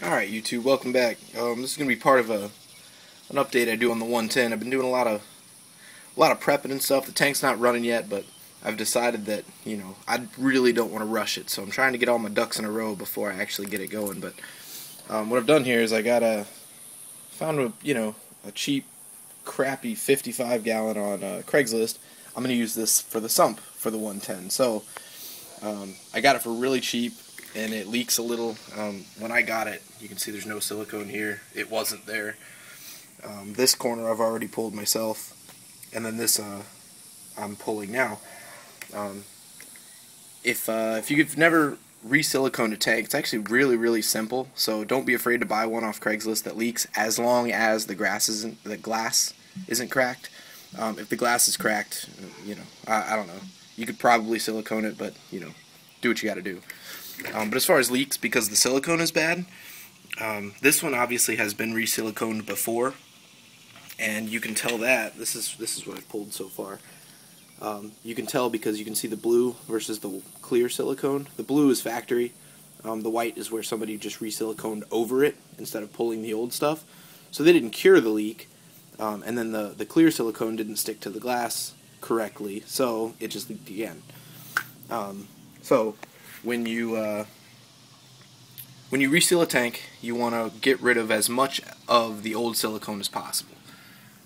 Alright YouTube, welcome back. This is going to be part of an update I do on the 110. I've been doing a lot of prepping and stuff. The tank's not running yet, but I've decided that, I really don't want to rush it. So I'm trying to get all my ducks in a row before I actually get it going. But what I've done here is I found a cheap, crappy 55-gallon on Craigslist. I'm going to use this for the sump for the 110. So I got it for really cheap. And it leaks a little. When I got it, you can see there's no silicone here. It wasn't there. This corner I've already pulled myself, and then this I'm pulling now. If you've never re-siliconed a tank, it's actually really simple. So don't be afraid to buy one off Craigslist that leaks, as long as the glass isn't cracked. If the glass is cracked, I don't know. You could probably silicone it, but do what you got to do. But as far as leaks, because the silicone is bad, this one obviously has been re-siliconed before, and you can tell that. This is what I've pulled so far. You can tell because you can see the blue versus the clear silicone. The blue is factory. The white is where somebody just re-siliconed over it instead of pulling the old stuff. So they didn't cure the leak, and then the clear silicone didn't stick to the glass correctly, so it just leaked again. So when you reseal a tank, you want to get rid of as much of the old silicone as possible.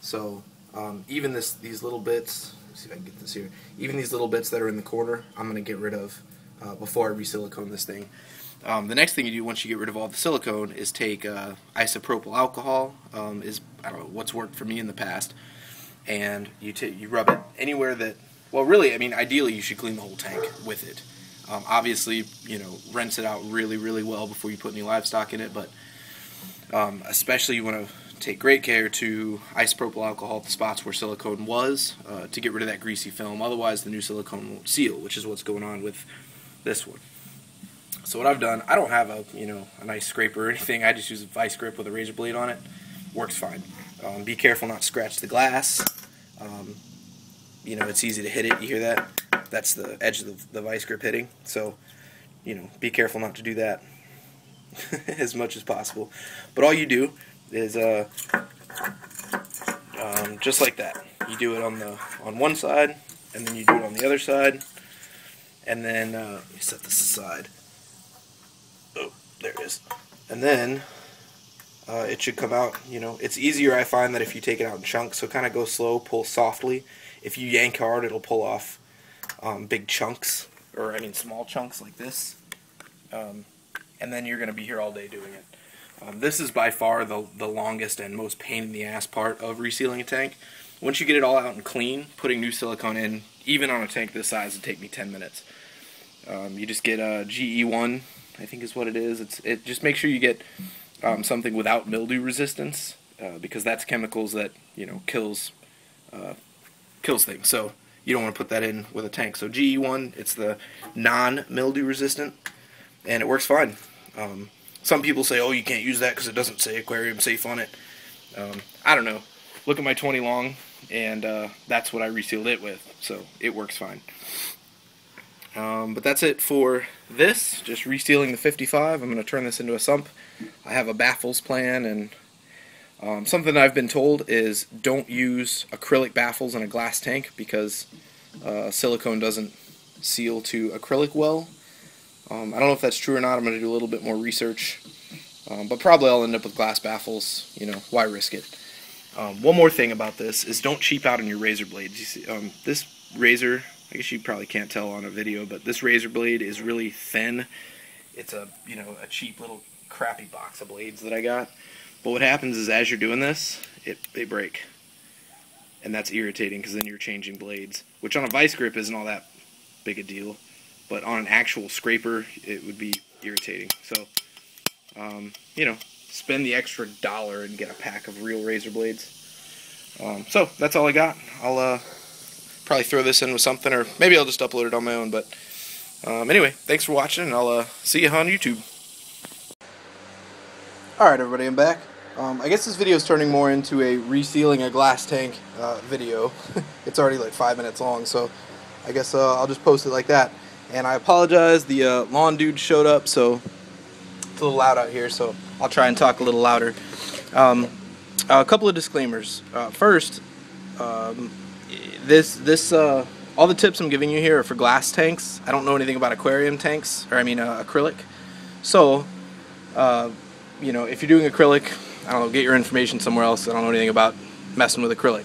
So even these little bits, let's see if I can get this here, even these little bits that are in the corner, I'm going to get rid of before I re-silicone this thing. The next thing you do once you get rid of all the silicone is take isopropyl alcohol, I don't know what's worked for me in the past, and you rub it anywhere that, well really, I mean ideally you should clean the whole tank with it. Obviously, rinse it out really well before you put any livestock in it, but especially you want to take great care to isopropyl alcohol at the spots where silicone was to get rid of that greasy film. Otherwise, the new silicone won't seal, which is what's going on with this one. So what I've done, I don't have a nice scraper or anything. I just use a vice grip with a razor blade on it. Works fine. Be careful not to scratch the glass. It's easy to hit it. You hear that? That's the edge of the vice grip hitting. So, be careful not to do that as much as possible. But all you do is just like that. You do it on one side, and then you do it on the other side, and then let me set this aside. Oh, there it is. And then it should come out. It's easier, I find, that if you take it out in chunks. So kind of go slow, pull softly. If you yank hard, it'll pull off big chunks, or I mean small chunks like this, and then you're going to be here all day doing it. This is by far the longest and most pain in the ass part of resealing a tank. Once you get it all out and clean, putting new silicone in, even on a tank this size, would take me 10 minutes. You just get a GE1, I think is what it is. Just make sure you get something without mildew resistance, because that's chemicals that kills things. So you don't want to put that in with a tank. So GE1, it's the non-mildew resistant, and it works fine. Some people say, oh, you can't use that because it doesn't say aquarium safe on it. I don't know. Look at my 20 long, and that's what I resealed it with, so it works fine. But that's it for this, just resealing the 55. I'm going to turn this into a sump. I have a baffles plan, and something I've been told is don't use acrylic baffles in a glass tank because silicone doesn't seal to acrylic well. I don't know if that's true or not. I'm going to do a little bit more research, but probably I'll end up with glass baffles. Why risk it? One more thing about this is don't cheap out on your razor blades. You see, this razor, I guess you probably can't tell on a video, but this razor blade is really thin. It's a cheap little crappy box of blades that I got. But what happens is as you're doing this, they break. And that's irritating because then you're changing blades, which on a vice grip isn't all that big a deal. But on an actual scraper, it would be irritating. So, spend the extra $1 and get a pack of real razor blades. So, that's all I got. I'll probably throw this in with something, or maybe I'll just upload it on my own. But anyway, thanks for watching, and I'll see you on YouTube. Alright everybody, I'm back. I guess this video is turning more into a resealing a glass tank video. It's already like 5 minutes long, so I guess I'll just post it like that. And I apologize, the lawn dude showed up, so a little loud out here, so I'll try and talk a little louder. A couple of disclaimers. First, all the tips I'm giving you here are for glass tanks. I don't know anything about aquarium tanks, or I mean acrylic. So, you know, if you're doing acrylic, I don't know, get your information somewhere else. I don't know anything about messing with acrylic.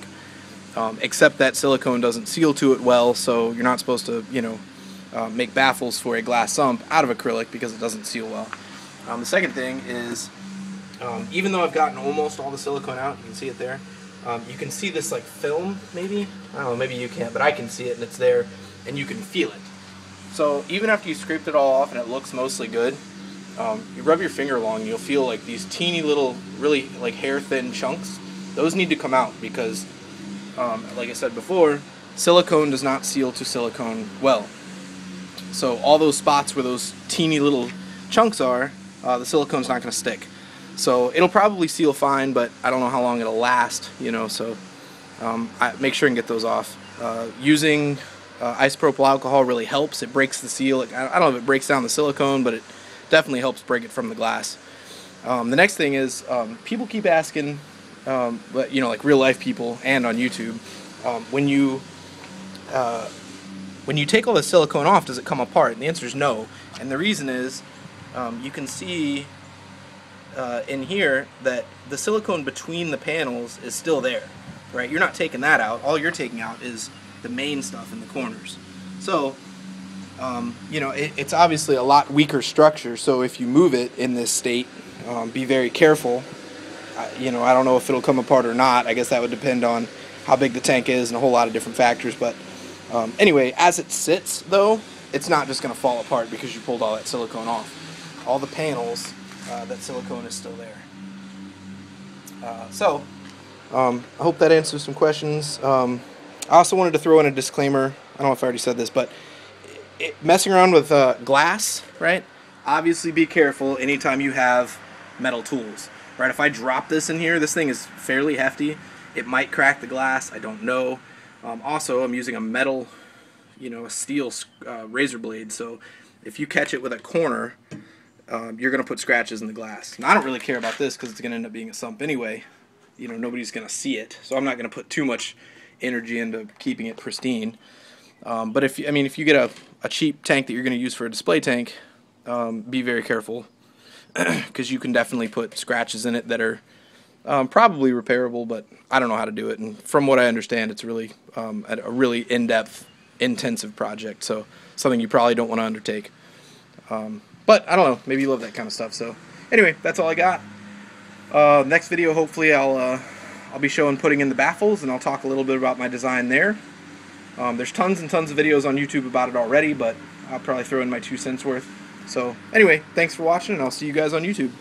Except that silicone doesn't seal to it well, so you're not supposed to, you know, make baffles for a glass sump out of acrylic because it doesn't seal well. The second thing is, even though I've gotten almost all the silicone out, you can see it there, you can see this like film, maybe? I don't know, maybe you can't, but I can see it and it's there, and you can feel it. So even after you scraped it all off and it looks mostly good, you rub your finger along and you'll feel like these teeny little, really like hair-thin chunks. Those need to come out because, like I said before, silicone does not seal to silicone well. So all those spots where those teeny little chunks are, the silicone's not going to stick. So it'll probably seal fine, but I don't know how long it'll last, you know, so make sure and get those off. Using isopropyl alcohol really helps. It breaks the seal. I don't know if it breaks down the silicone, but it definitely helps break it from the glass. The next thing is, people keep asking, but you know, like real life people and on YouTube, when you take all the silicone off, does it come apart? And the answer is no. And the reason is, you can see in here that the silicone between the panels is still there, right? You're not taking that out. All you're taking out is the main stuff in the corners. So, you know, it's obviously a lot weaker structure, so if you move it in this state, be very careful. You know, I don't know if it'll come apart or not. I guess that would depend on how big the tank is and a whole lot of different factors, but anyway, as it sits, though, it's not just going to fall apart because you pulled all that silicone off. All the panels, that silicone is still there. I hope that answers some questions. I also wanted to throw in a disclaimer. I don't know if I already said this, but messing around with glass, right? Obviously be careful anytime you have metal tools, right? If I drop this in here, this thing is fairly hefty. It might crack the glass. I don't know. Also, I'm using a metal, you know, a steel razor blade, so if you catch it with a corner, you're going to put scratches in the glass. And I don't really care about this because it's going to end up being a sump anyway. You know, nobody's going to see it, so I'm not going to put too much energy into keeping it pristine. But if you get a cheap tank that you're going to use for a display tank, be very careful because you can definitely put scratches in it that are probably repairable, but I don't know how to do it. And from what I understand, it's really a really in-depth, intensive project, so something you probably don't want to undertake. But I don't know, maybe you love that kind of stuff. So anyway, that's all I got. Next video, hopefully I'll be showing putting in the baffles, and I'll talk a little bit about my design there. There's tons and tons of videos on YouTube about it already, but I'll probably throw in my 2 cents worth. So anyway, thanks for watching, and I'll see you guys on YouTube.